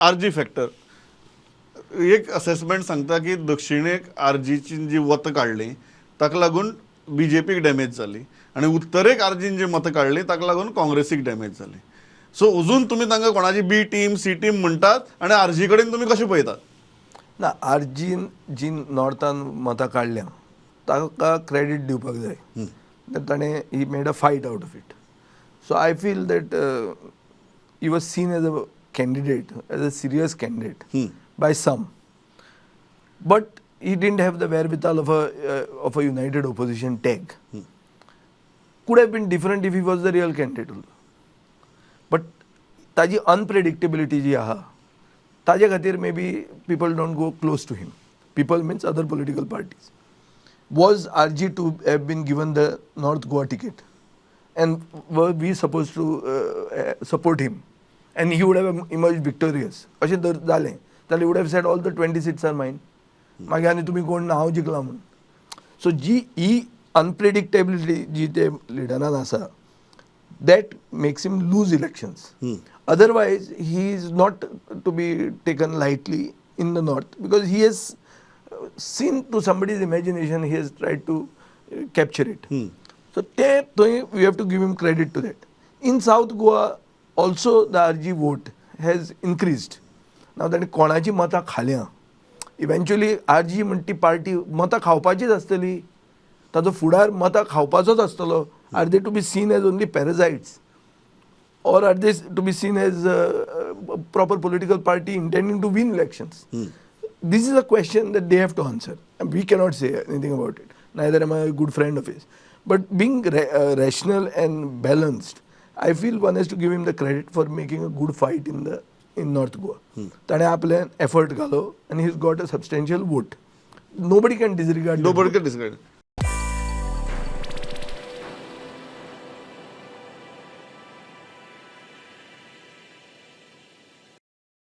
RG factor एक assessment सांगता की दक्षिणेक आरजीची जी वतं काडली ताका लागून बीजेपीक डॅमेज जाली आणि उत्तरेक आरजीन जी मतं काडली ताका लागून काँग्रेसीक डॅमेज जाली. सो अजून तुम्ही तांकां कोणाची बी टीम सी टीम म्हणटात आणि आरजी कडेन तुम्ही कशें पळयतात? ना आरजीन जी नॉर्थान मतां काडल्या ताका क्रेडीट दिवपाक जाय. ताणें ही made a fight out of it. So I feel that he was seen as a candidate, as a serious candidate by some, but he didn't have the wherewithal of a united opposition tag. Could have been different if he was the real candidate also. But ताजी unpredictability जी आहा ताजे खातीर maybe people don't go close to him. People means other political parties. Was RG to have been given the North Goa ticket, and were we supposed to support him? And he would have emerged victorious. अशें जर जालें जाल्यार he would have said all the 20 seats are mine. मागीर आनी तुमी कोण ना हांव जिखला म्हणून. सो जी ही अनप्रेडिक्टेबिलिटी जी ते लिडरान आसा that makes him lose elections. Otherwise, he is not to be taken lightly in the north because he has seen to somebody's imagination, he has tried to capture it. So we have to give him credit to that. In South Goa, also the RG vote has increased. Now that कोणाची मतां खाल्या eventually RG म्हणटी party मतां खावपाचीच आसतली, ताजो फुडार मतां खावपाचोच आसतलो. Are they to be seen as only parasites or are they to be seen as a proper political party intending to win elections? This is a question that they have to answer, and we cannot say anything about it. Neither am I a good friend of his. But being rational and balanced, I feel one has to give him the credit for making a good fight in North Goa. ताणे आपल्यान effort घालो and he's got a substantial vote. Nobody can disregard. Nobody can disregard.